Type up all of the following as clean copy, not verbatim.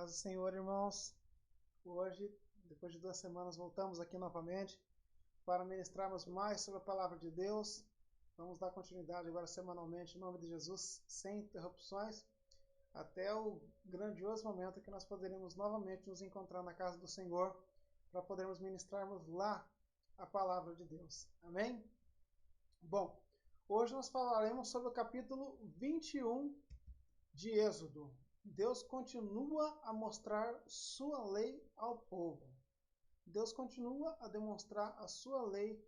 Paz do Senhor, irmãos. Hoje, depois de 2 semanas, voltamos aqui novamente para ministrarmos mais sobre a palavra de Deus. Vamos dar continuidade agora semanalmente, em nome de Jesus, sem interrupções, até o grandioso momento que nós poderemos novamente nos encontrar na casa do Senhor para podermos ministrarmos lá a palavra de Deus. Amém? Bom, hoje nós falaremos sobre o capítulo 21 de Êxodo. Deus continua a mostrar sua lei ao povo. Deus continua a demonstrar a sua lei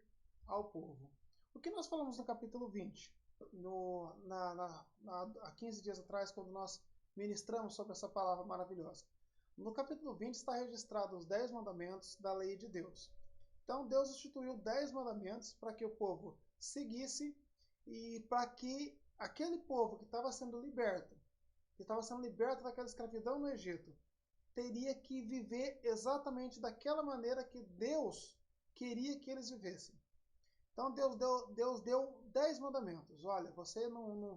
ao povo. O que nós falamos no capítulo 20? Há 15 dias atrás, quando nós ministramos sobre essa palavra maravilhosa. No capítulo 20 está registrado os 10 mandamentos da lei de Deus. Então Deus instituiu 10 mandamentos para que o povo seguisse e para que aquele povo que estava sendo liberto daquela escravidão no Egito, teria que viver exatamente daquela maneira que Deus queria que eles vivessem. Então Deus deu 10 mandamentos. Olha, você não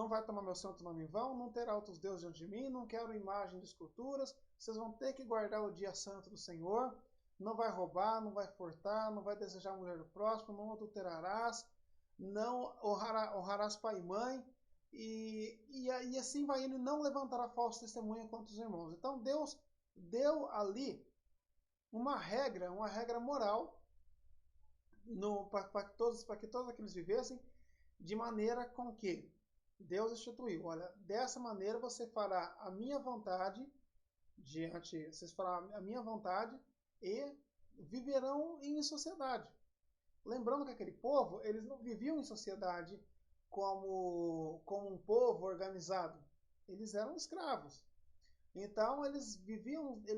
vai tomar meu santo nome em vão, não terá outros deuses diante de mim, não quero imagem de esculturas, vocês vão ter que guardar o dia santo do Senhor, não vai roubar, não vai furtar, não vai desejar a mulher do próximo, não adulterarás, não honrarás pai e mãe, e assim vai indo, não levantará falso testemunho contra os irmãos. Então Deus deu ali uma regra moral para que todos aqueles vivessem, de maneira com que Deus instituiu: olha, dessa maneira você fará a minha vontade vocês farão a minha vontade e viverão em sociedade. Lembrando que aquele povo, eles não viviam em sociedade como um povo organizado. Eles eram escravos. Então eles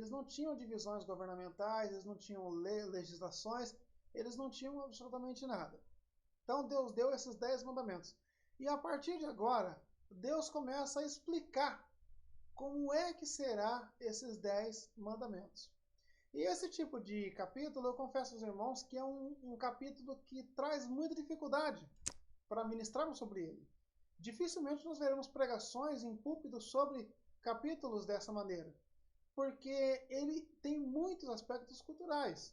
não tinham divisões governamentais, eles não tinham legislações, eles não tinham absolutamente nada. Então Deus deu esses 10 mandamentos. E a partir de agora, Deus começa a explicar como é que será esses 10 mandamentos. E esse tipo de capítulo, eu confesso aos irmãos que é um capítulo que traz muita dificuldade para ministrarmos sobre ele. Dificilmente nós veremos pregações em púlpito sobre capítulos dessa maneira, porque ele tem muitos aspectos culturais.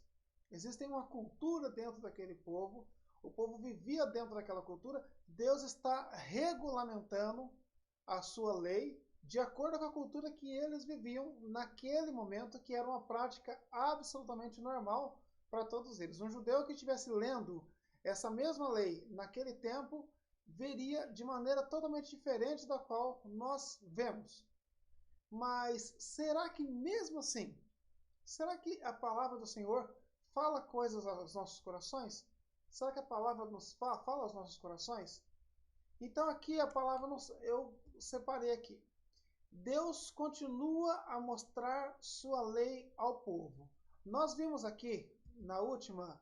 Existem uma cultura dentro daquele povo, o povo vivia dentro daquela cultura, Deus está regulamentando a sua lei de acordo com a cultura que eles viviam naquele momento, que era uma prática absolutamente normal para todos eles. Um judeu que estivesse lendo essa mesma lei naquele tempo veria de maneira totalmente diferente da qual nós vemos. Mas será que mesmo assim, será que a palavra do Senhor fala coisas aos nossos corações? Será que a palavra nos fala aos nossos corações? Então aqui a palavra, eu separei aqui. Deus continua a mostrar sua lei ao povo. Nós vimos aqui, na última,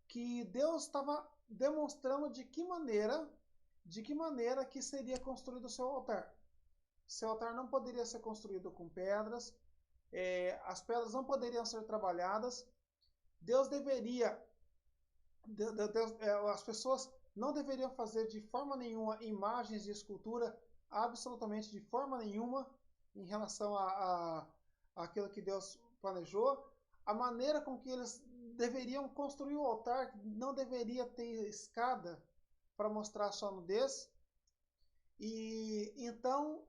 que Deus estava demonstrando de que maneira que seria construído o seu altar. Seu altar não poderia ser construído com pedras, as pedras não poderiam ser trabalhadas, as pessoas não deveriam fazer de forma nenhuma imagens de escultura, absolutamente de forma nenhuma, em relação a aquilo que Deus planejou. A maneira com que eles deveriam construir o altar não deveria ter escada para mostrar a sua nudez. E então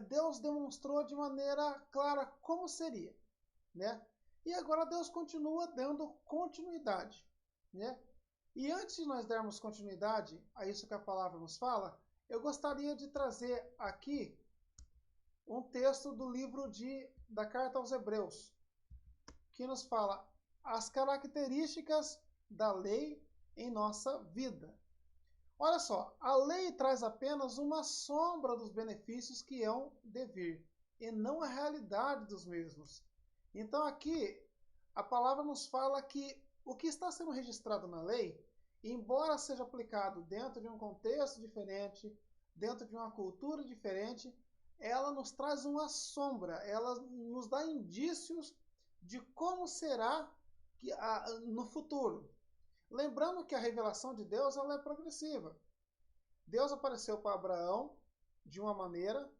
Deus demonstrou de maneira clara como seria, né? E agora Deus continua dando continuidade, né? E antes de nós darmos continuidade a isso que a palavra nos fala, eu gostaria de trazer aqui um texto do livro da Carta aos Hebreus, que nos fala as características da lei em nossa vida. Olha só, a lei traz apenas uma sombra dos benefícios que hão de vir, e não a realidade dos mesmos. Então aqui, a palavra nos fala que o que está sendo registrado na lei, embora seja aplicado dentro de um contexto diferente, dentro de uma cultura diferente, ela nos traz uma sombra, ela nos dá indícios de como será no futuro. Lembrando que a revelação de Deus ela é progressiva. Deus apareceu para Abraão de uma maneira,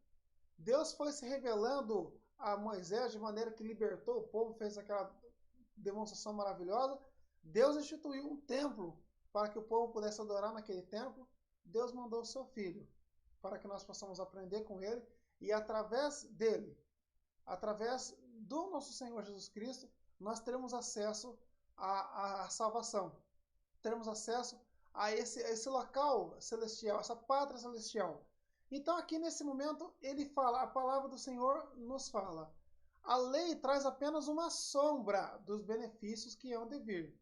Deus foi se revelando a Moisés de maneira que libertou o povo, fez aquela demonstração maravilhosa. Deus instituiu um templo para que o povo pudesse adorar naquele templo. Deus mandou o seu Filho para que nós possamos aprender com ele e através dele, através do nosso Senhor Jesus Cristo, nós teremos acesso à salvação. Teremos acesso a esse local celestial, essa pátria celestial. Então aqui nesse momento ele fala, a palavra do Senhor nos fala. A lei traz apenas uma sombra dos benefícios que hão de vir,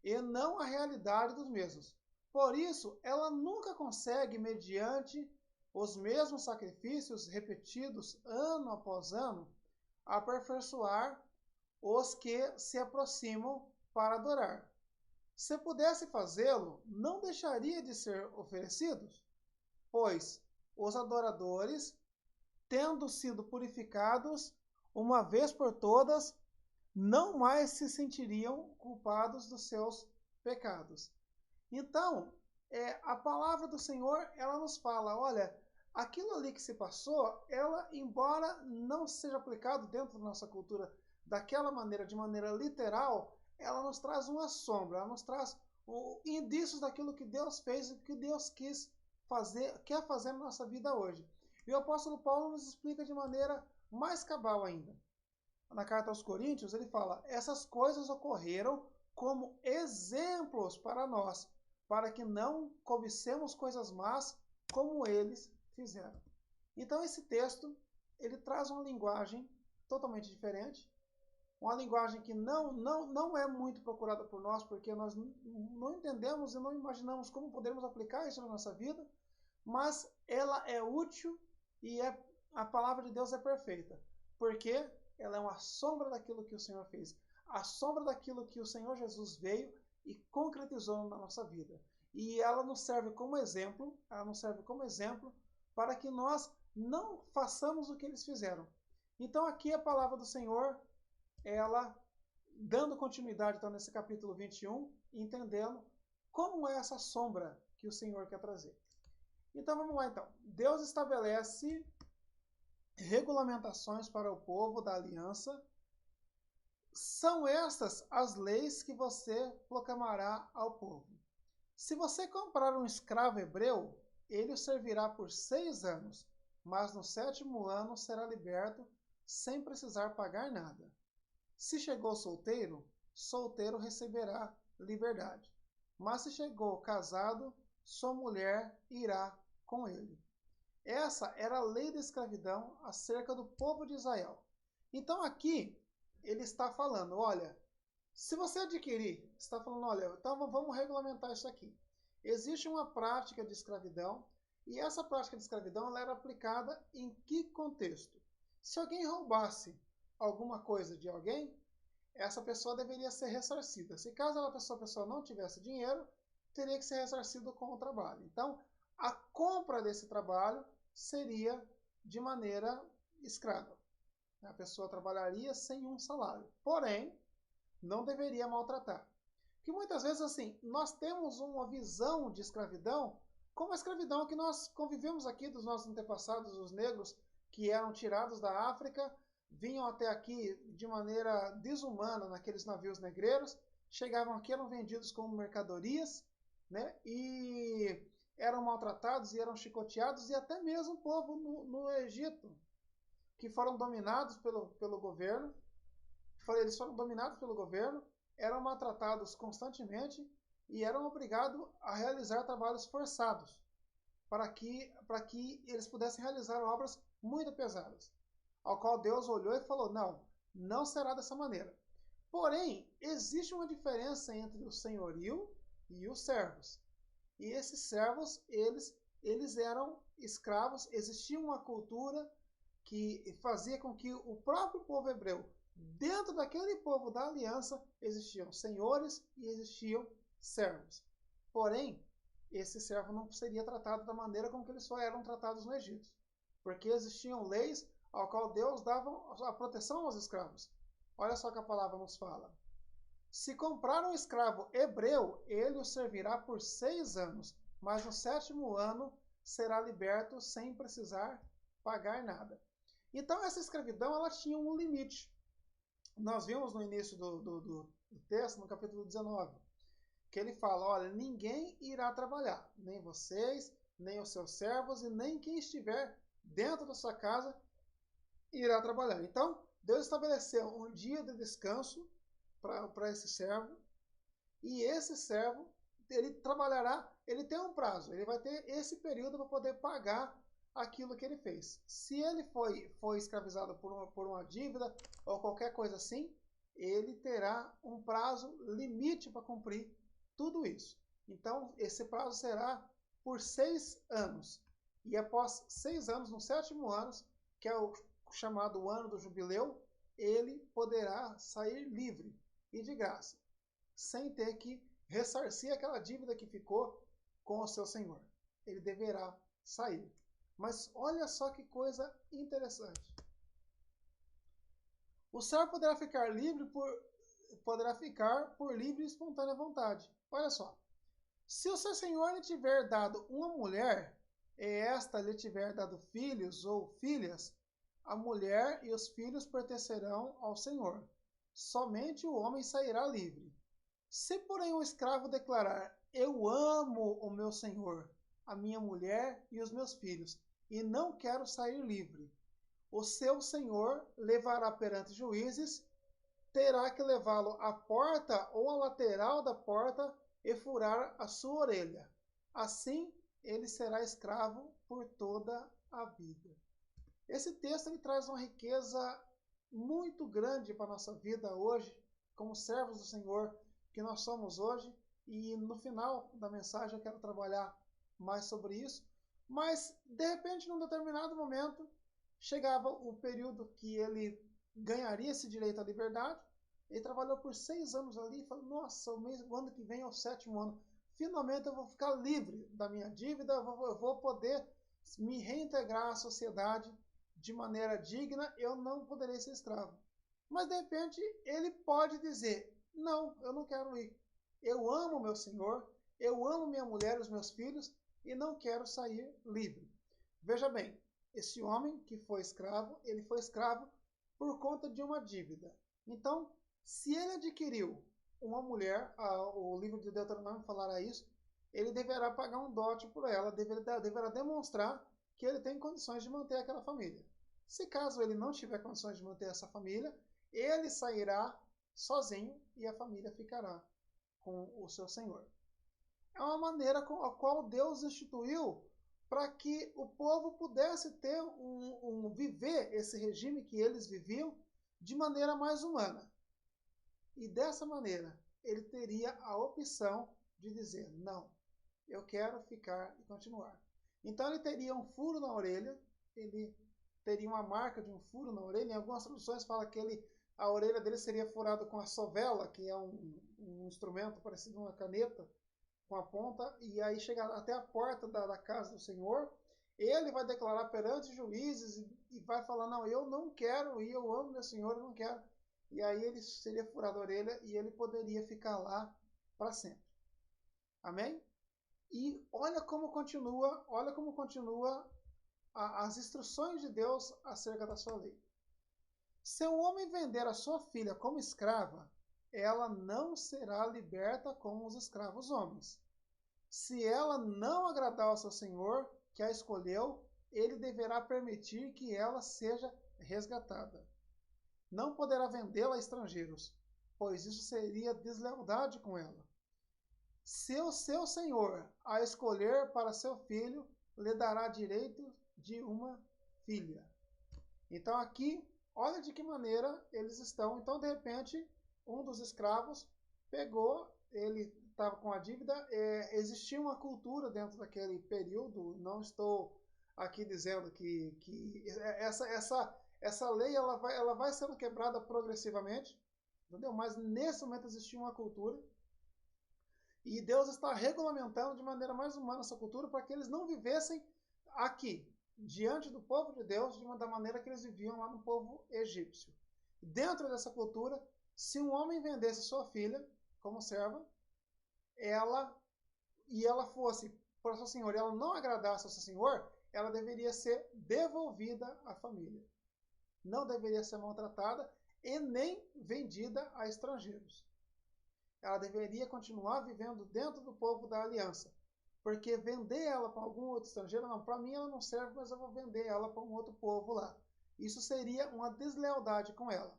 e não a realidade dos mesmos. Por isso, ela nunca consegue, mediante os mesmos sacrifícios repetidos ano após ano, aperfeiçoar os que se aproximam para adorar. Se pudesse fazê-lo, não deixaria de ser oferecidos, pois os adoradores, tendo sido purificados uma vez por todas, não mais se sentiriam culpados dos seus pecados. Então, a palavra do Senhor, ela nos fala, olha, aquilo ali que se passou, ela, embora não seja aplicado dentro da nossa cultura daquela maneira, de maneira literal, ela nos traz uma sombra, ela nos traz indícios daquilo que Deus fez e que Deus quis fazer, quer fazer na nossa vida hoje. E o apóstolo Paulo nos explica de maneira mais cabal ainda. Na carta aos Coríntios, ele fala, essas coisas ocorreram como exemplos para nós, para que não cobicemos coisas más como eles fizeram. Então esse texto, ele traz uma linguagem totalmente diferente, uma linguagem que não é muito procurada por nós, porque nós não entendemos e não imaginamos como podemos aplicar isso na nossa vida, mas ela é útil e a palavra de Deus é perfeita, porque ela é uma sombra daquilo que o Senhor fez, a sombra daquilo que o Senhor Jesus veio e concretizou na nossa vida. E ela nos serve como exemplo, para que nós não façamos o que eles fizeram. Então aqui a palavra do Senhor, ela dando continuidade então nesse capítulo 21, entendendo como é essa sombra que o Senhor quer trazer. Então vamos lá então. Deus estabelece regulamentações para o povo da aliança. São estas as leis que você proclamará ao povo. Se você comprar um escravo hebreu, ele o servirá por 6 anos, mas no 7º ano será liberto sem precisar pagar nada. Se chegou solteiro, solteiro receberá liberdade. Mas se chegou casado, sua mulher irá com ele. Essa era a lei da escravidão acerca do povo de Israel. Então aqui ele está falando, olha, se você adquirir, está falando, olha, então vamos regulamentar isso aqui. Existe uma prática de escravidão e essa prática de escravidão ela era aplicada em que contexto? Se alguém roubasse alguma coisa de alguém, essa pessoa deveria ser ressarcida. Se caso a pessoa não tivesse dinheiro, teria que ser ressarcido com o trabalho. Então, a compra desse trabalho seria de maneira escrava. A pessoa trabalharia sem um salário. Porém, não deveria maltratar. Porque muitas vezes, assim, nós temos uma visão de escravidão como a escravidão que nós convivemos aqui dos nossos antepassados, os negros, que eram tirados da África, vinham até aqui de maneira desumana naqueles navios negreiros, chegavam aqui, eram vendidos como mercadorias, né? E eram maltratados e eram chicoteados, e até mesmo o povo no Egito, que foram dominados pelo governo, eles foram dominados pelo governo, eram maltratados constantemente e eram obrigados a realizar trabalhos forçados para que eles pudessem realizar obras muito pesadas, ao qual Deus olhou e falou, não será dessa maneira. Porém, existe uma diferença entre o senhorio e os servos. E esses servos, eles eram escravos, existia uma cultura que fazia com que o próprio povo hebreu, dentro daquele povo da aliança, existiam senhores e existiam servos. Porém, esse servo não seria tratado da maneira como que eles só eram tratados no Egito, porque existiam leis ao qual Deus dava a proteção aos escravos. Olha só que a palavra nos fala. Se comprar um escravo hebreu, ele o servirá por 6 anos, mas no 7º ano será liberto sem precisar pagar nada. Então, essa escravidão ela tinha um limite. Nós vimos no início do texto, no capítulo 19, que ele fala, olha, ninguém irá trabalhar, nem vocês, nem os seus servos, e nem quem estiver dentro da sua casa irá trabalhar. Então, Deus estabeleceu um dia de descanso para esse servo, e esse servo, ele trabalhará, ele tem um prazo, ele vai ter esse período para poder pagar aquilo que ele fez. Se ele foi escravizado por uma dívida ou qualquer coisa assim, ele terá um prazo limite para cumprir tudo isso. Então, esse prazo será por 6 anos. E após 6 anos, no 7º ano, que é o chamado ano do jubileu, ele poderá sair livre e de graça, sem ter que ressarcir aquela dívida que ficou com o seu senhor. Ele deverá sair. Mas olha só que coisa interessante. O servo poderá ficar por livre e espontânea vontade. Olha só. Se o seu senhor lhe tiver dado uma mulher, e esta lhe tiver dado filhos ou filhas, a mulher e os filhos pertencerão ao senhor. Somente o homem sairá livre. Se, porém, o escravo declarar, eu amo o meu senhor, a minha mulher e os meus filhos, e não quero sair livre, o seu senhor levará perante juízes, terá que levá-lo à porta ou à lateral da porta e furar a sua orelha. Assim, ele será escravo por toda a vida. Esse texto ele traz uma riqueza muito grande para a nossa vida hoje, como servos do Senhor que nós somos hoje. E no final da mensagem eu quero trabalhar mais sobre isso. Mas, de repente, num determinado momento, chegava o período que ele ganharia esse direito à liberdade. Ele trabalhou por 6 anos ali e falou, nossa, o ano que vem é o 7º ano. Finalmente eu vou ficar livre da minha dívida, eu vou poder me reintegrar à sociedade de maneira digna, eu não poderei ser escravo. Mas, de repente, ele pode dizer, não, eu não quero ir. Eu amo meu senhor, eu amo minha mulher e os meus filhos, e não quero sair livre. Veja bem, esse homem que foi escravo, ele foi escravo por conta de uma dívida. Então, se ele adquiriu uma mulher, o livro de Deuteronômio falará isso, ele deverá pagar um dote por ela, deverá demonstrar que ele tem condições de manter aquela família. Se caso ele não tiver condições de manter essa família, ele sairá sozinho e a família ficará com o seu senhor. É uma maneira com a qual Deus instituiu para que o povo pudesse ter viver esse regime que eles viviam de maneira mais humana. E dessa maneira, ele teria a opção de dizer, não, eu quero ficar e continuar. Então ele teria um furo na orelha, ele teria uma marca de um furo na orelha. Em algumas traduções fala que a orelha dele seria furada com a sovela, que é um instrumento parecido com uma caneta, com a ponta, e aí chega até a porta da casa do Senhor. Ele vai declarar perante juízes e vai falar, não, eu não quero ir, eu amo meu Senhor, eu não quero. E aí ele seria furado a orelha e ele poderia ficar lá para sempre. Amém? E olha como continua as instruções de Deus acerca da sua lei. Se um homem vender a sua filha como escrava, ela não será liberta como os escravos homens. Se ela não agradar ao seu senhor, que a escolheu, ele deverá permitir que ela seja resgatada. Não poderá vendê-la a estrangeiros, pois isso seria deslealdade com ela. Se o seu senhor a escolher para seu filho, lhe dará direito de uma filha. Então aqui, olha de que maneira eles estão. Então, de repente, um dos escravos pegou, ele estava com a dívida. Existia uma cultura dentro daquele período. Não estou aqui dizendo que essa lei ela vai sendo quebrada progressivamente, entendeu? Mas nesse momento existia uma cultura. E Deus está regulamentando de maneira mais humana essa cultura para que eles não vivessem aqui, diante do povo de Deus, da maneira que eles viviam lá no povo egípcio. Dentro dessa cultura, se um homem vendesse sua filha como serva, ela fosse para seu senhor e ela não agradasse ao seu senhor, ela deveria ser devolvida à família. não deveria ser maltratada e nem vendida a estrangeiros. Ela deveria continuar vivendo dentro do povo da aliança. Porque vender ela para algum outro estrangeiro, não, para mim ela não serve, mas eu vou vender ela para um outro povo lá. Isso seria uma deslealdade com ela.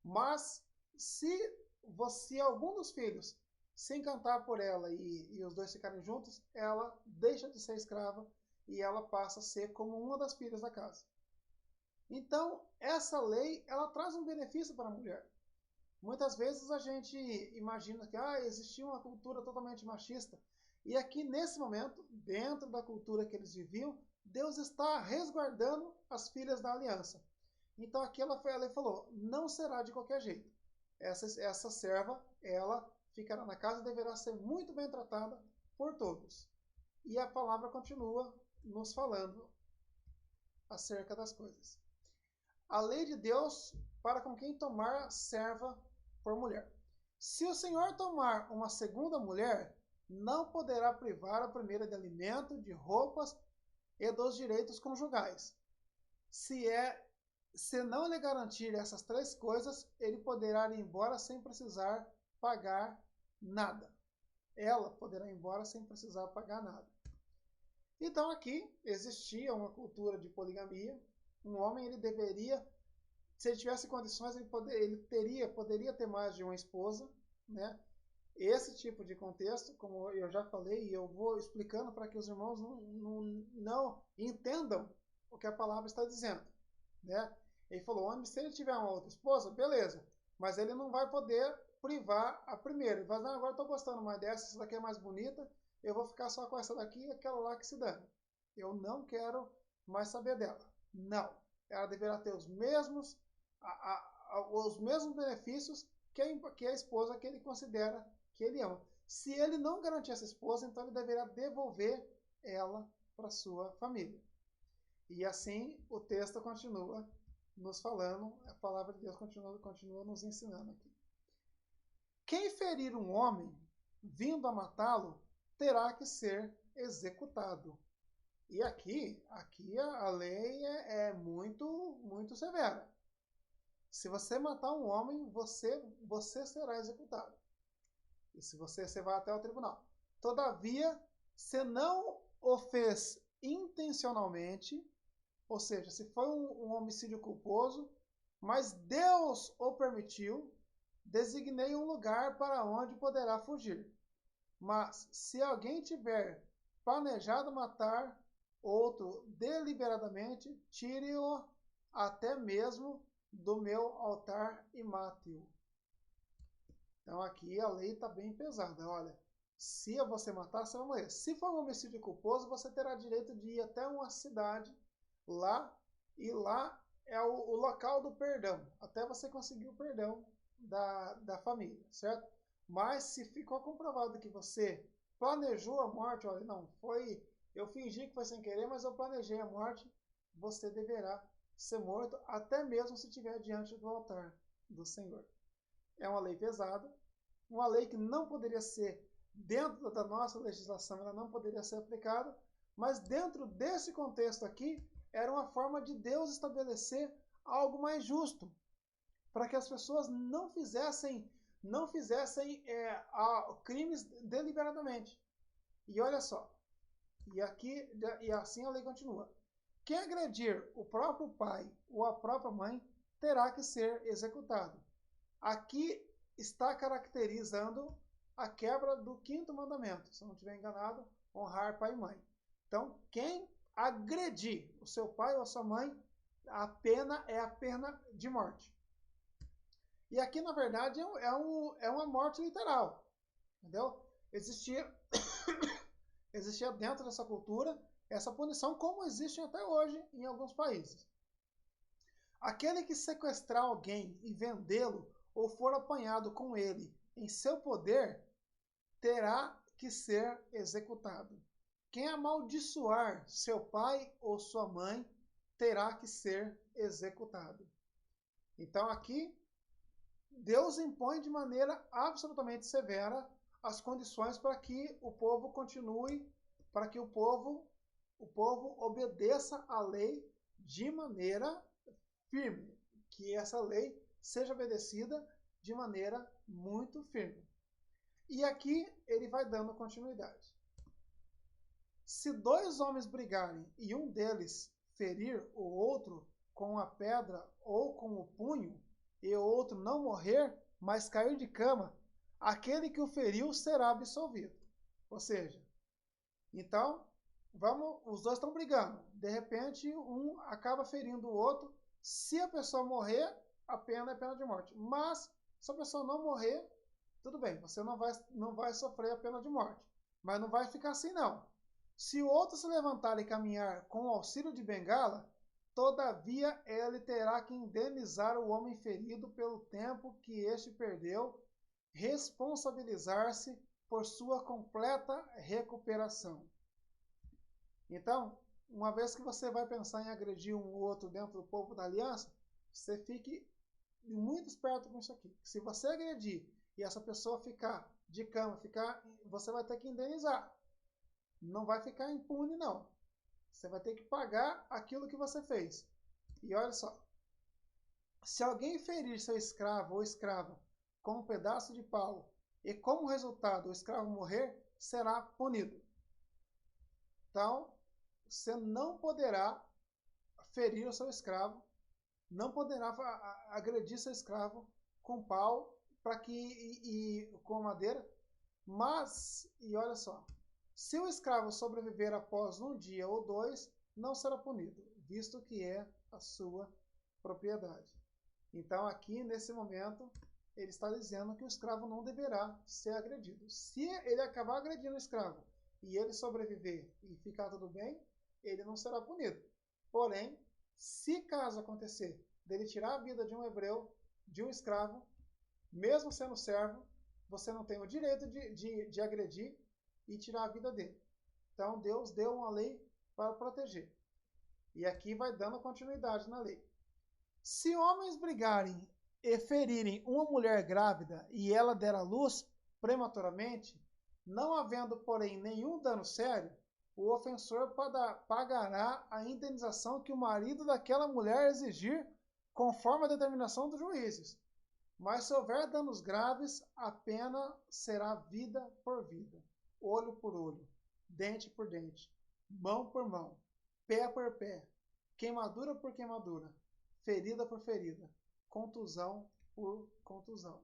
Mas se algum dos filhos se encantar por ela e os dois ficarem juntos, ela deixa de ser escrava e ela passa a ser como uma das filhas da casa. Então, essa lei, ela traz um benefício para a mulher. Muitas vezes a gente imagina que existia uma cultura totalmente machista. E aqui, nesse momento, dentro da cultura que eles viviam, Deus está resguardando as filhas da aliança. Então aqui ela falou, não será de qualquer jeito. Essa serva, ela ficará na casa e deverá ser muito bem tratada por todos. E a palavra continua nos falando acerca das coisas. A lei de Deus para com quem tomar serva por mulher. Se o Senhor tomar uma segunda mulher, não poderá privar a primeira de alimento, de roupas e dos direitos conjugais. Se não lhe garantir essas três coisas, ele poderá ir embora sem precisar pagar nada. Ela poderá ir embora sem precisar pagar nada. Então aqui existia uma cultura de poligamia. Um homem, ele deveria, se ele tivesse condições, ele poderia ter mais de uma esposa, né? Esse tipo de contexto, como eu já falei, e eu vou explicando para que os irmãos não entendam o que a palavra está dizendo, né? Ele falou, se ele tiver uma outra esposa, beleza, mas ele não vai poder privar a primeira. Ele vai dizer, agora estou gostando mais dessa, essa daqui é mais bonita, eu vou ficar só com essa daqui e aquela lá que se dane. Eu não quero mais saber dela. Não. Ela deverá ter os mesmos benefícios que a esposa que ele considera que ele ama. Se ele não garantir essa esposa, então ele deverá devolver ela para sua família. E assim o texto continua nos falando, a palavra de Deus continua nos ensinando aqui. Quem ferir um homem, vindo a matá-lo, terá que ser executado. E aqui a lei é muito severa. Se você matar um homem, você será executado. E se você vai até o tribunal. Todavia, se não o fez intencionalmente, ou seja, se foi um homicídio culposo, mas Deus o permitiu, designei um lugar para onde poderá fugir. Mas se alguém tiver planejado matar outro deliberadamente, tire-o até mesmo do meu altar e mate-o. Então aqui a lei está bem pesada. Olha, se você matar, você vai morrer. Se for um homicídio culposo, você terá direito de ir até uma cidade lá, e lá é o local do perdão, até você conseguir o perdão da família, certo? Mas se ficou comprovado que você planejou a morte, olha, não, eu fingi que foi sem querer, mas eu planejei a morte, você deverá ser morto, até mesmo se estiver diante do altar do Senhor. É uma lei pesada, uma lei que não poderia ser, dentro da nossa legislação, ela não poderia ser aplicada, mas dentro desse contexto aqui, era uma forma de Deus estabelecer algo mais justo, para que as pessoas não fizessem crimes deliberadamente. E olha só, e assim a lei continua. Quem agredir o próprio pai ou a própria mãe terá que ser executado. Aqui está caracterizando a quebra do 5º mandamento, se eu não estiver enganado, honrar pai e mãe. Então, quem agredir o seu pai ou a sua mãe, a pena é a pena de morte. E aqui, na verdade, é uma morte literal. Entendeu? Existia dentro dessa cultura essa punição, como existe até hoje em alguns países. Aquele que sequestrar alguém e vendê-lo, ou for apanhado com ele em seu poder, terá que ser executado. Quem amaldiçoar seu pai ou sua mãe, terá que ser executado. Então aqui, Deus impõe de maneira absolutamente severa as condições para que o povo continue, para que o povo obedeça à lei de maneira firme, que essa lei seja obedecida de maneira muito firme. E aqui ele vai dando continuidade. Se dois homens brigarem e um deles ferir o outro com a pedra ou com o punho, e o outro não morrer, mas cair de cama, aquele que o feriu será absolvido. Ou seja, então, os dois estão brigando. De repente, um acaba ferindo o outro. Se a pessoa morrer, a pena é pena de morte. Mas, se a pessoa não morrer, tudo bem, você não vai sofrer a pena de morte. Mas não vai ficar assim, não. Se o outro se levantar e caminhar com o auxílio de bengala, todavia ele terá que indenizar o homem ferido pelo tempo que este perdeu, responsabilizar-se por sua completa recuperação. Então, uma vez que você vai pensar em agredir um ou outro dentro do povo da aliança, você fique muito esperto com isso aqui. Se você agredir e essa pessoa ficar de cama, você vai ter que indenizar. Não vai ficar impune, não. Você vai ter que pagar aquilo que você fez. E olha só, se alguém ferir seu escravo ou escrava com um pedaço de pau e como resultado o escravo morrer, será punido. Então, você não poderá ferir o seu escravo, não poderá agredir seu escravo com pau e com madeira, mas, e olha só, se o escravo sobreviver após um dia ou dois, não será punido, visto que é a sua propriedade. Então, aqui, nesse momento, ele está dizendo que o escravo não deverá ser agredido. Se ele acabar agredindo o escravo e ele sobreviver e ficar tudo bem, ele não será punido. Porém, se caso acontecer dele tirar a vida de um hebreu, de um escravo, mesmo sendo servo, você não tem o direito de agredir e tirar a vida dele. Então, Deus deu uma lei para proteger. E aqui vai dando continuidade na lei. Se homens brigarem e ferirem uma mulher grávida e ela der à luz prematuramente, não havendo, porém, nenhum dano sério, o ofensor pagará a indenização que o marido daquela mulher exigir, conforme a determinação dos juízes. Mas se houver danos graves, a pena será vida por vida, olho por olho, dente por dente, mão por mão, pé por pé, queimadura por queimadura, ferida por ferida, contusão por contusão.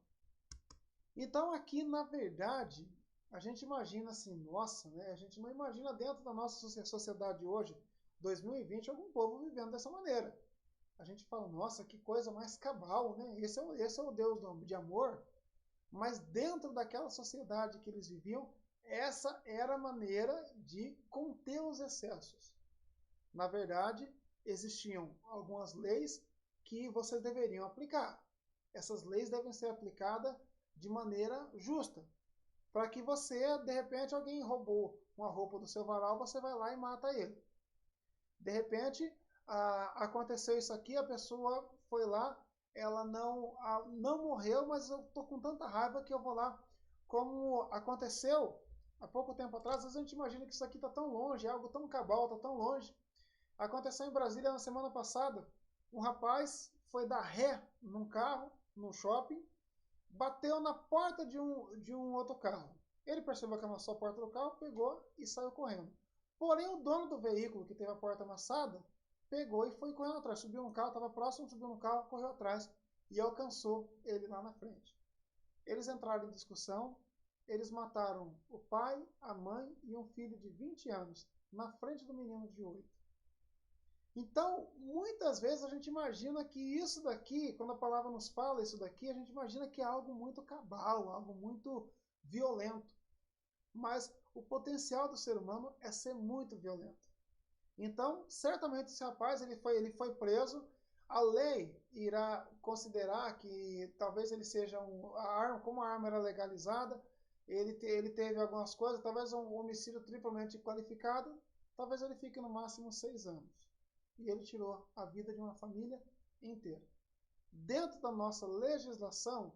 Então aqui, na verdade, a gente imagina assim, nossa, né? A gente não imagina dentro da nossa sociedade hoje, 2020, algum povo vivendo dessa maneira. A gente fala, nossa, que coisa mais cabal, né? Esse é o Deus de amor. Mas dentro daquela sociedade que eles viviam, essa era a maneira de conter os excessos. Na verdade, existiam algumas leis que vocês deveriam aplicar. Essas leis devem ser aplicadas de maneira justa. Para que você, de repente, alguém roubou uma roupa do seu varal, você vai lá e mata ele. De repente, aconteceu isso aqui, a pessoa foi lá, ela não morreu, mas eu estou com tanta raiva que eu vou lá. Como aconteceu há pouco tempo atrás, às vezes a gente imagina que isso aqui está tão longe, é algo tão cabal, está tão longe. Aconteceu em Brasília na semana passada, um rapaz foi dar ré num carro, num shopping, bateu na porta de um outro carro. Ele percebeu que amassou a porta do carro, pegou e saiu correndo. Porém, o dono do veículo que teve a porta amassada, pegou e foi correndo atrás. Subiu no carro, estava próximo, subiu no carro, correu atrás e alcançou ele lá na frente. Eles entraram em discussão, eles mataram o pai, a mãe e um filho de 20 anos, na frente do menino de 8. Então, muitas vezes a gente imagina que isso daqui, quando a palavra nos fala isso daqui, a gente imagina que é algo muito cabal, algo muito violento. Mas o potencial do ser humano é ser muito violento. Então, certamente esse rapaz ele foi preso. A lei irá considerar que talvez ele seja como a arma era legalizada, ele teve algumas coisas, talvez um homicídio triplamente qualificado, talvez ele fique no máximo 6 anos. E ele tirou a vida de uma família inteira. Dentro da nossa legislação,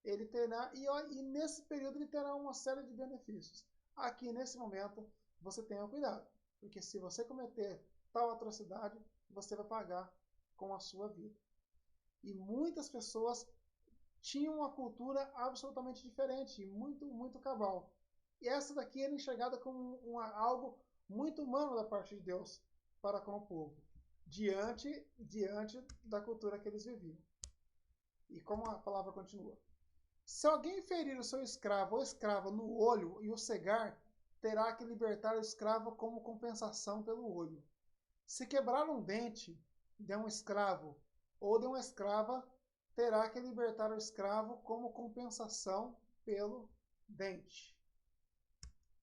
ele terá, e nesse período ele terá uma série de benefícios. Aqui, nesse momento, você tenha cuidado, porque se você cometer tal atrocidade, você vai pagar com a sua vida. E muitas pessoas tinham uma cultura absolutamente diferente, muito cabal. E essa daqui era enxergada como algo muito humano da parte de Deus para com o povo, diante da cultura que eles viviam. E como a palavra continua. Se alguém ferir o seu escravo ou escrava no olho e o cegar, terá que libertar o escravo como compensação pelo olho. Se quebrar um dente de um escravo ou de uma escrava, terá que libertar o escravo como compensação pelo dente.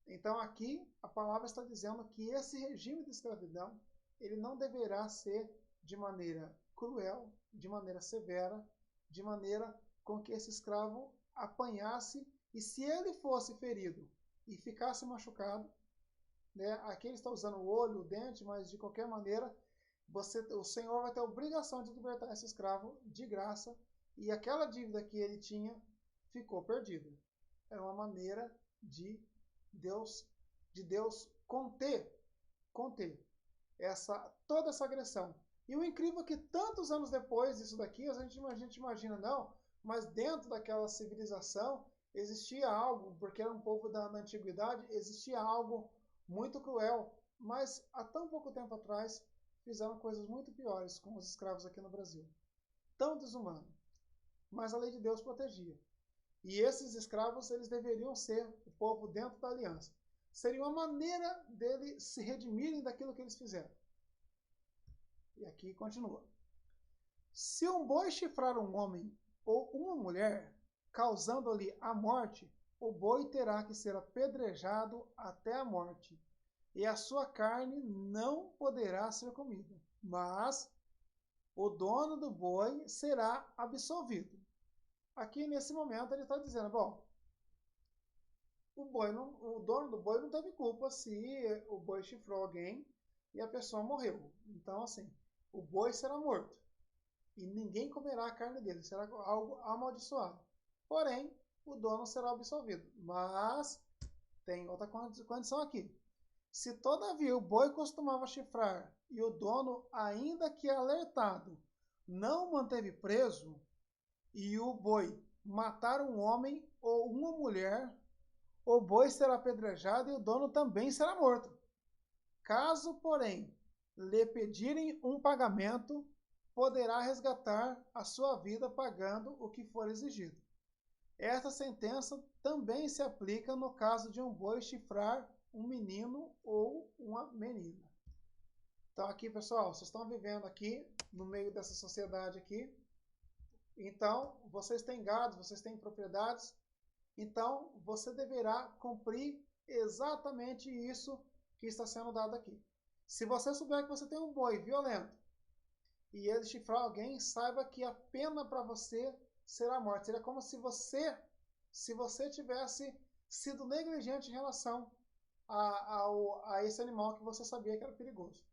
Então aqui a palavra está dizendo que esse regime de escravidão, ele não deverá ser de maneira cruel, de maneira severa, de maneira com que esse escravo apanhasse, e se ele fosse ferido e ficasse machucado, né, aqui ele está usando o olho, o dente, mas de qualquer maneira, o Senhor vai ter a obrigação de libertar esse escravo de graça, e aquela dívida que ele tinha ficou perdida. Era uma maneira de Deus conter toda essa agressão. E o incrível é que tantos anos depois disso daqui, a gente imagina, não, mas dentro daquela civilização existia algo, porque era um povo da antiguidade, existia algo muito cruel, mas há tão pouco tempo atrás fizeram coisas muito piores com os escravos aqui no Brasil. Tão desumano. Mas a lei de Deus protegia. E esses escravos, eles deveriam ser o povo dentro da aliança. Seria uma maneira deles se redimirem daquilo que eles fizeram. E aqui continua. Se um boi chifrar um homem ou uma mulher, causando-lhe a morte, o boi terá que ser apedrejado até a morte, e a sua carne não poderá ser comida, mas o dono do boi será absolvido. Aqui nesse momento ele está dizendo, bom, o dono do boi não teve culpa se o boi chifrou alguém e a pessoa morreu. Então assim, o boi será morto e ninguém comerá a carne dele, será algo amaldiçoado. Porém, o dono será absolvido. Mas tem outra condição aqui. Se todavia o boi costumava chifrar e o dono, ainda que alertado, não manteve preso, e o boi matar um homem ou uma mulher, o boi será apedrejado e o dono também será morto. Caso, porém, lhe pedirem um pagamento, poderá resgatar a sua vida pagando o que for exigido. Esta sentença também se aplica no caso de um boi chifrar um menino ou uma menina. Então aqui, pessoal, vocês estão vivendo aqui no meio dessa sociedade aqui. Então, vocês têm gado, vocês têm propriedades. Então, você deverá cumprir exatamente isso que está sendo dado aqui. Se você souber que você tem um boi violento e ele chifrar alguém, saiba que a pena para você será a morte. Seria como se você tivesse sido negligente em relação a esse animal que você sabia que era perigoso.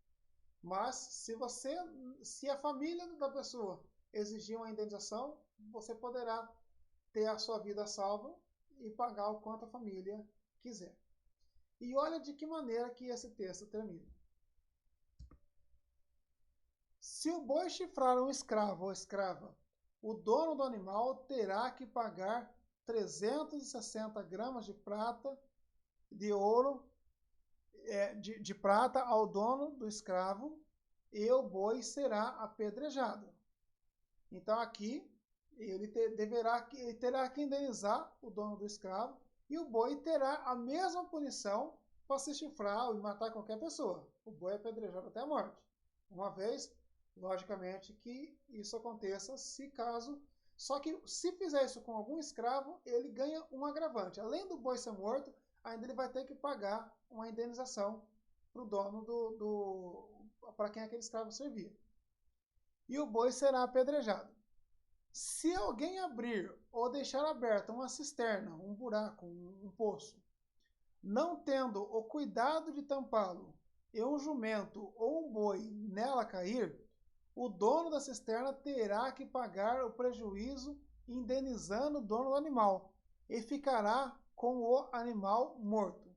Mas se a família da pessoa exigir uma indenização, você poderá ter a sua vida salva e pagar o quanto a família quiser. E olha de que maneira que esse texto termina. Se o boi chifrar um escravo ou escrava, o dono do animal terá que pagar 360 gramas de prata, de ouro, de prata ao dono do escravo, e o boi será apedrejado. Então aqui ele terá que indenizar o dono do escravo, e o boi terá a mesma punição para se chifrar ou matar qualquer pessoa. O boi é apedrejado até a morte. Uma vez, logicamente, que isso aconteça só que se fizer isso com algum escravo, ele ganha um agravante. Além do boi ser morto, ainda ele vai ter que pagar uma indenização para o dono para quem aquele escravo servia. E o boi será apedrejado. Se alguém abrir ou deixar aberta uma cisterna, um buraco, um poço, não tendo o cuidado de tampá-lo, e um jumento ou um boi nela cair, o dono da cisterna terá que pagar o prejuízo indenizando o dono do animal, e ficará com o animal morto.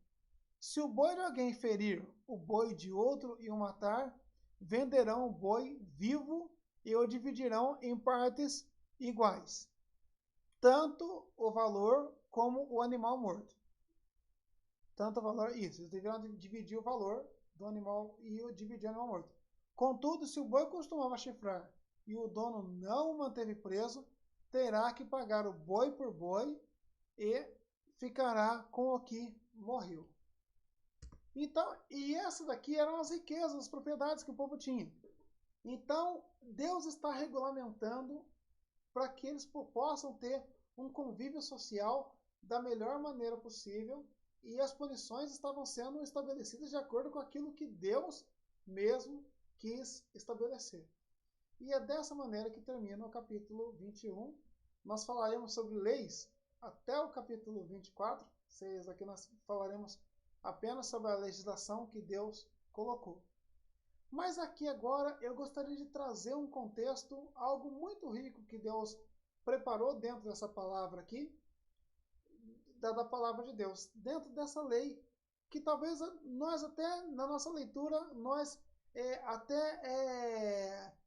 Se o boi de alguém ferir o boi de outro e o matar, venderão o boi vivo e o dividirão em partes iguais, tanto o valor como o animal morto. Tanto o valor, isso, eles deverão dividir o valor do animal e dividir o animal morto. Contudo, se o boi costumava chifrar e o dono não o manteve preso, terá que pagar o boi por boi e ficará com o que morreu. Então, e essas daqui eram as riquezas, as propriedades que o povo tinha. Então, Deus está regulamentando para que eles possam ter um convívio social da melhor maneira possível, e as punições estavam sendo estabelecidas de acordo com aquilo que Deus mesmo quis estabelecer. E é dessa maneira que termina o capítulo 21. Nós falaremos sobre leis até o capítulo 24. Aqui nós falaremos apenas sobre a legislação que Deus colocou. Mas aqui agora eu gostaria de trazer um contexto, algo muito rico que Deus preparou dentro dessa palavra aqui, da palavra de Deus, dentro dessa lei, que talvez nós até, na nossa leitura, nós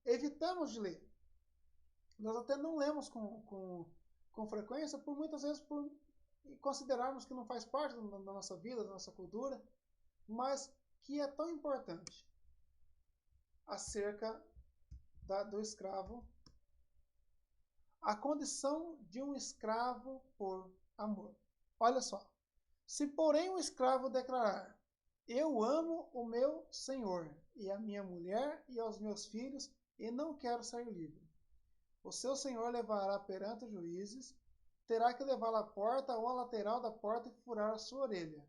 evitamos de ler. Nós até não lemos com frequência, por muitas vezes por considerarmos que não faz parte da nossa vida, da nossa cultura, mas que é tão importante acerca do escravo, a condição de um escravo por amor. Olha só, se porém o escravo declarar, eu amo o meu senhor e a minha mulher e aos meus filhos e não quero sair livre, o seu senhor levará perante os juízes, terá que levá-lo à porta ou à lateral da porta e furar a sua orelha.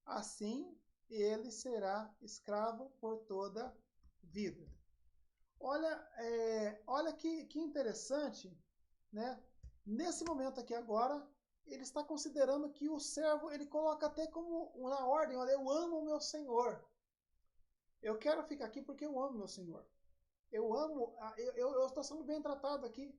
Assim, ele será escravo por toda vida. Olha que interessante, né? Nesse momento aqui agora, ele está considerando que o servo, ele coloca até como na ordem, olha, eu amo o meu senhor. Eu quero ficar aqui porque eu amo meu senhor. Eu estou sendo bem tratado aqui.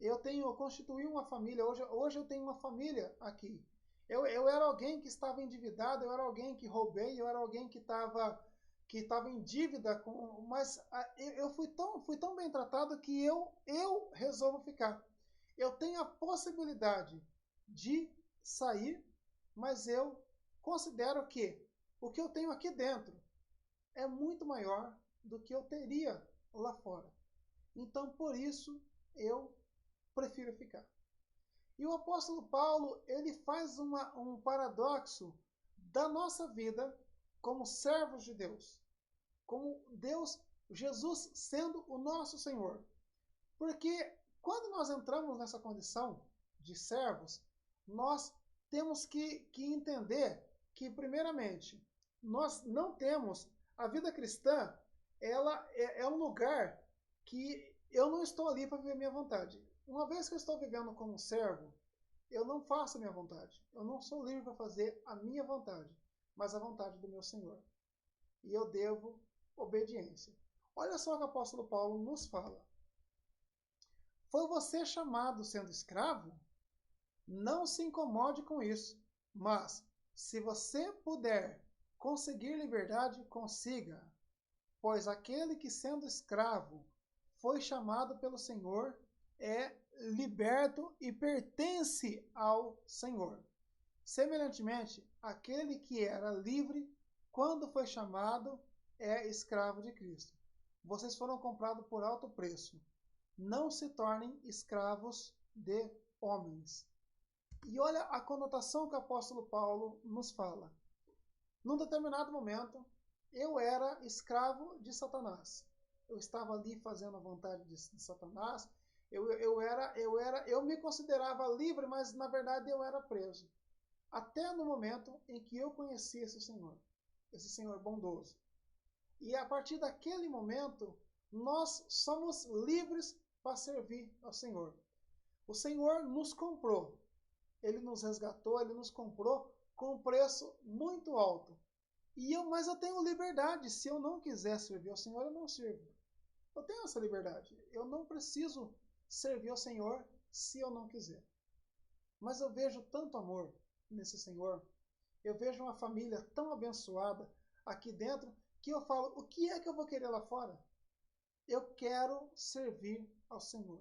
Eu constituí uma família, hoje eu tenho uma família aqui. Eu era alguém que estava endividado, eu era alguém que roubei, eu era alguém que estava em dívida, mas eu fui tão bem tratado que eu resolvo ficar. Eu tenho a possibilidade de sair, mas eu considero que o que eu tenho aqui dentro é muito maior do que eu teria lá fora. Então, por isso, eu prefiro ficar. E o apóstolo Paulo, ele faz um paradoxo da nossa vida como servos de Deus. Como Deus, Jesus sendo o nosso Senhor. Porque quando nós entramos nessa condição de servos, nós temos que entender que, primeiramente, nós não temos, a vida cristã, ela é um lugar que eu não estou ali para viver minha vontade. Uma vez que eu estou vivendo como servo, eu não faço a minha vontade. Eu não sou livre para fazer a minha vontade, mas a vontade do meu Senhor. E eu devo obediência. Olha só o que o apóstolo Paulo nos fala. Foi você chamado sendo escravo? Não se incomode com isso, mas se você puder conseguir liberdade, consiga. Pois aquele que sendo escravo foi chamado pelo Senhor é liberto e pertence ao Senhor. Semelhantemente, aquele que era livre quando foi chamado é escravo de Cristo. Vocês foram comprados por alto preço. Não se tornem escravos de homens. E olha a conotação que o apóstolo Paulo nos fala. Num determinado momento, eu era escravo de Satanás. Eu estava ali fazendo a vontade de Satanás. Eu me considerava livre, mas na verdade eu era preso. Até no momento em que eu conheci esse Senhor bondoso. E a partir daquele momento, nós somos livres para servir ao Senhor. O Senhor nos comprou. Ele nos resgatou, ele nos comprou com um preço muito alto. Mas eu tenho liberdade. Se eu não quiser servir ao Senhor, eu não sirvo. Eu tenho essa liberdade. Eu não preciso servir ao Senhor se eu não quiser. Mas eu vejo tanto amor nesse Senhor. Eu vejo uma família tão abençoada aqui dentro que eu falo, o que é que eu vou querer lá fora? eu quero servir ao Senhor.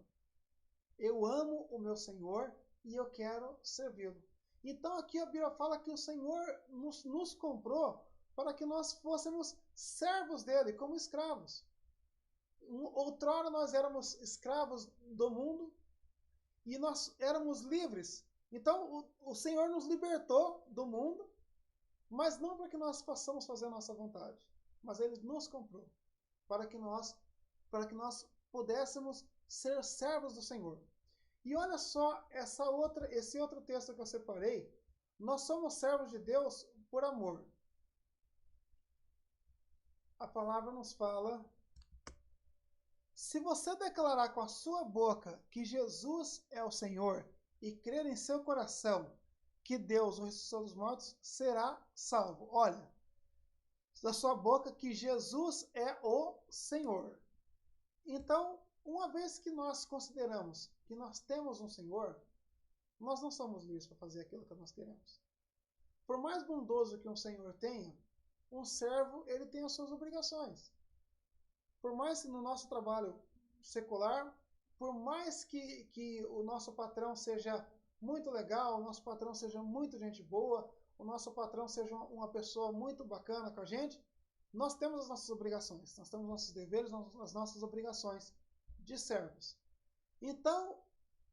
Eu amo o meu Senhor e eu quero servi-lo. Então aqui a Bíblia fala que o Senhor nos comprou para que nós fôssemos servos dele, como escravos. Outrora nós éramos escravos do mundo e nós éramos livres. Então o Senhor nos libertou do mundo, mas não para que nós possamos fazer a nossa vontade, mas ele nos comprou para que nós pudéssemos ser servos do Senhor. E olha só esse outro texto que eu separei. Nós somos servos de Deus por amor. A palavra nos fala: se você declarar com a sua boca que Jesus é o Senhor e crer em seu coração que Deus o ressuscitou dos mortos, será salvo. Olha, da sua boca que Jesus é o Senhor. Então, uma vez que nós consideramos que nós temos um Senhor, nós não somos livres para fazer aquilo que nós queremos. Por mais bondoso que um Senhor tenha, um servo ele tem as suas obrigações. Por mais que no nosso trabalho secular, por mais que o nosso patrão seja muito legal, o nosso patrão seja muito gente boa, o nosso patrão seja uma pessoa muito bacana com a gente, nós temos as nossas obrigações, nós temos nossos deveres, as nossas obrigações de servos. Então,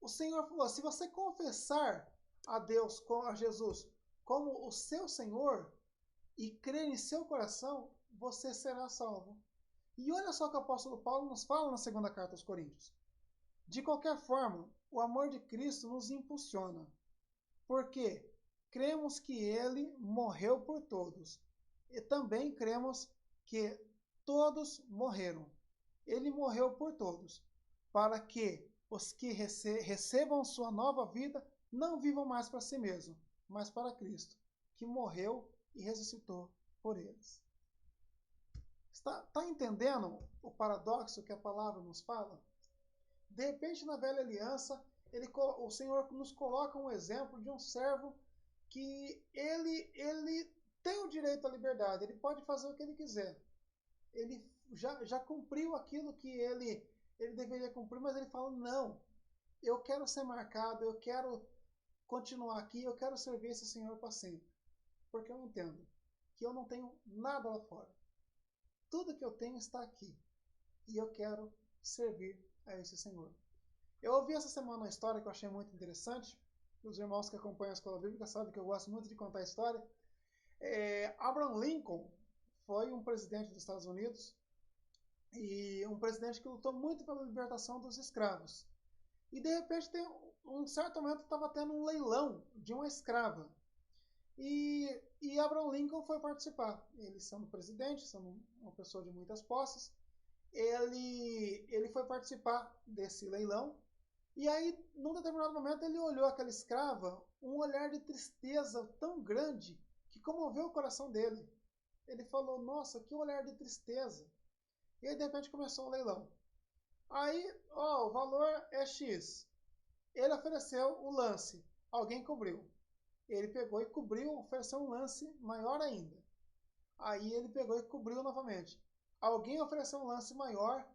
o Senhor falou, se você confessar a Deus, a Jesus, como o seu Senhor e crer em seu coração, você será salvo. E olha só o que o apóstolo Paulo nos fala na segunda carta aos Coríntios. De qualquer forma, o amor de Cristo nos impulsiona, porque cremos que ele morreu por todos, e também cremos que todos morreram. Ele morreu por todos, para que os que recebam sua nova vida não vivam mais para si mesmos, mas para Cristo, que morreu e ressuscitou por eles. Está entendendo o paradoxo que a palavra nos fala? De repente, na velha aliança, o Senhor nos coloca um exemplo de um servo que ele tem o direito à liberdade, ele pode fazer o que ele quiser. Ele já cumpriu aquilo que ele deveria cumprir, mas ele fala, não, eu quero ser marcado, eu quero continuar aqui, eu quero servir esse Senhor para sempre. Porque eu entendo que eu não tenho nada lá fora. Tudo que eu tenho está aqui. E eu quero servir a esse Senhor. Eu ouvi essa semana uma história que eu achei muito interessante. Os irmãos que acompanham a Escola Bíblica sabem que eu gosto muito de contar a história. Abraham Lincoln foi um presidente dos Estados Unidos e um presidente que lutou muito pela libertação dos escravos. E de repente, um certo momento, estava tendo um leilão de uma escrava. E Abraham Lincoln foi participar. Ele, sendo presidente, sendo uma pessoa de muitas posses, ele foi participar desse leilão. E aí, num determinado momento, ele olhou aquela escrava, um olhar de tristeza tão grande que comoveu o coração dele. Ele falou, nossa, que olhar de tristeza. E aí, de repente, começou o leilão. Aí, o valor é X. Ele ofereceu o lance. Alguém cobriu. Ele pegou e cobriu, ofereceu um lance maior ainda. Aí ele pegou e cobriu novamente. Alguém ofereceu um lance maior,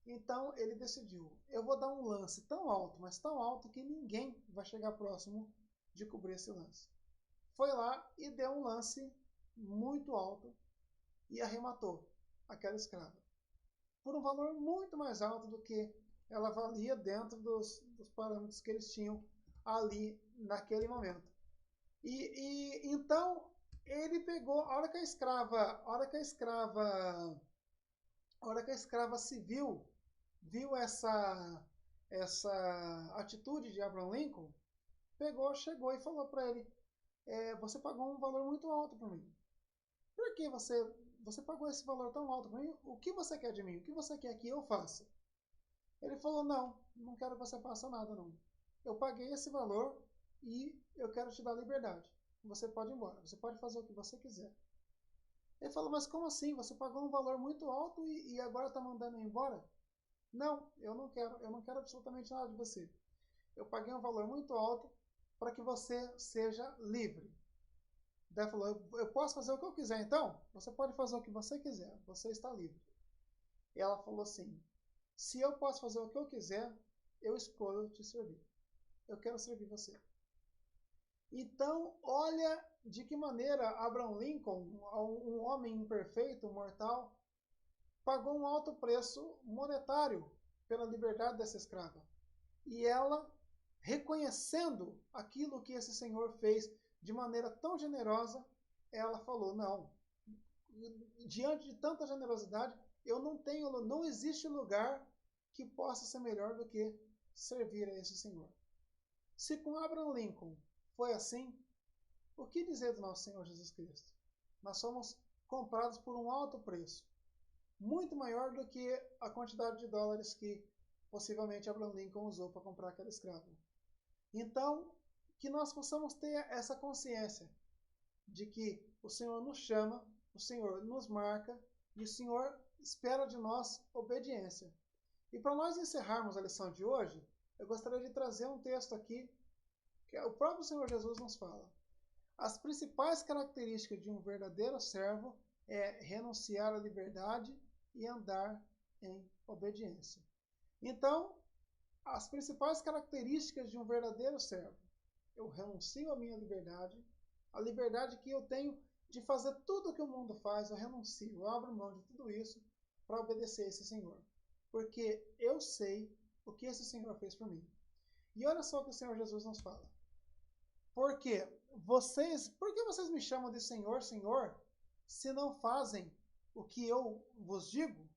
então ele decidiu, eu vou dar um lance tão alto, mas tão alto que ninguém vai chegar próximo de cobrir esse lance. Foi lá e deu um lance muito alto e arrematou aquela escrava. Por um valor muito mais alto do que ela valia dentro dos parâmetros que eles tinham ali naquele momento. E então ele pegou, a hora que a escrava se viu essa atitude de Abraham Lincoln, chegou e falou para ele, você pagou um valor muito alto para mim. Por que você pagou esse valor tão alto para mim? O que você quer de mim? O que você quer que eu faça? Ele falou, não quero que você faça nada, não. Eu paguei esse valor e eu quero te dar liberdade. Você pode ir embora, você pode fazer o que você quiser. Ele falou, mas como assim? Você pagou um valor muito alto e agora está mandando eu ir embora? Não, eu não quero absolutamente nada de você. Eu paguei um valor muito alto para que você seja livre. Daí falou, eu posso fazer o que eu quiser então? Você pode fazer o que você quiser, você está livre. E ela falou assim, Se eu posso fazer o que eu quiser, eu escolho te servir. Eu quero servir você. Então, olha de que maneira Abraham Lincoln, um homem imperfeito, mortal, pagou um alto preço monetário pela liberdade dessa escrava. E ela, reconhecendo aquilo que esse senhor fez de maneira tão generosa, ela falou: não, diante de tanta generosidade, não existe lugar que possa ser melhor do que servir a esse senhor. Se com Abraham Lincoln foi assim, o que dizer do nosso Senhor Jesus Cristo? Nós somos comprados por um alto preço, muito maior do que a quantidade de dólares que possivelmente Abraham Lincoln usou para comprar aquela escrava. Então, que nós possamos ter essa consciência de que o Senhor nos chama, o Senhor nos marca e o Senhor espera de nós obediência. E para nós encerrarmos a lição de hoje, eu gostaria de trazer um texto aqui que o próprio Senhor Jesus nos fala. As principais características de um verdadeiro servo é renunciar à liberdade e andar em obediência. Então, as principais características de um verdadeiro servo: eu renuncio à minha liberdade, a liberdade que eu tenho de fazer tudo o que o mundo faz, eu renuncio, eu abro mão de tudo isso para obedecer a esse Senhor. Porque eu sei o que esse Senhor fez por mim. E olha só o que o Senhor Jesus nos fala. Por que vocês me chamam de Senhor, Senhor, se não fazem o que eu vos digo?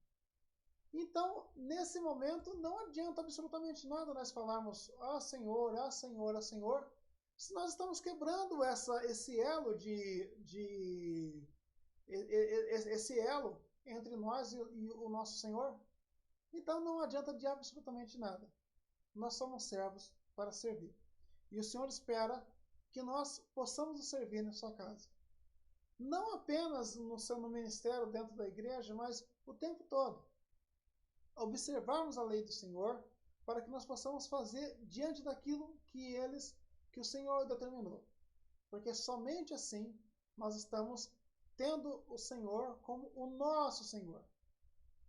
Então, nesse momento, não adianta absolutamente nada nós falarmos Senhor, Senhor, Senhor, se nós estamos quebrando esse elo esse elo entre nós e o nosso Senhor. Então, não adianta de absolutamente nada. Nós somos servos para servir. E o Senhor espera que nós possamos o servir na sua casa. Não apenas no ministério dentro da igreja, mas o tempo todo. Observarmos a lei do Senhor para que nós possamos fazer diante daquilo que o Senhor determinou. Porque somente assim nós estamos tendo o Senhor como o nosso Senhor.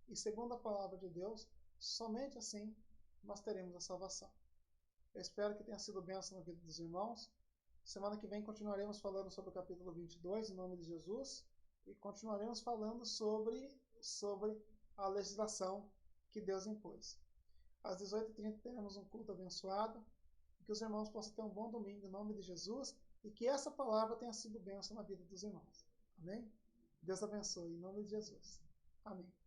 E segundo a palavra de Deus, somente assim nós teremos a salvação. Eu espero que tenha sido bênção na vida dos irmãos. Semana que vem continuaremos falando sobre o capítulo 22, em nome de Jesus, e continuaremos falando sobre a legislação que Deus impôs. Às 18h30 teremos um culto abençoado, e que os irmãos possam ter um bom domingo em nome de Jesus, e que essa palavra tenha sido bênção na vida dos irmãos. Amém? Deus abençoe, em nome de Jesus. Amém.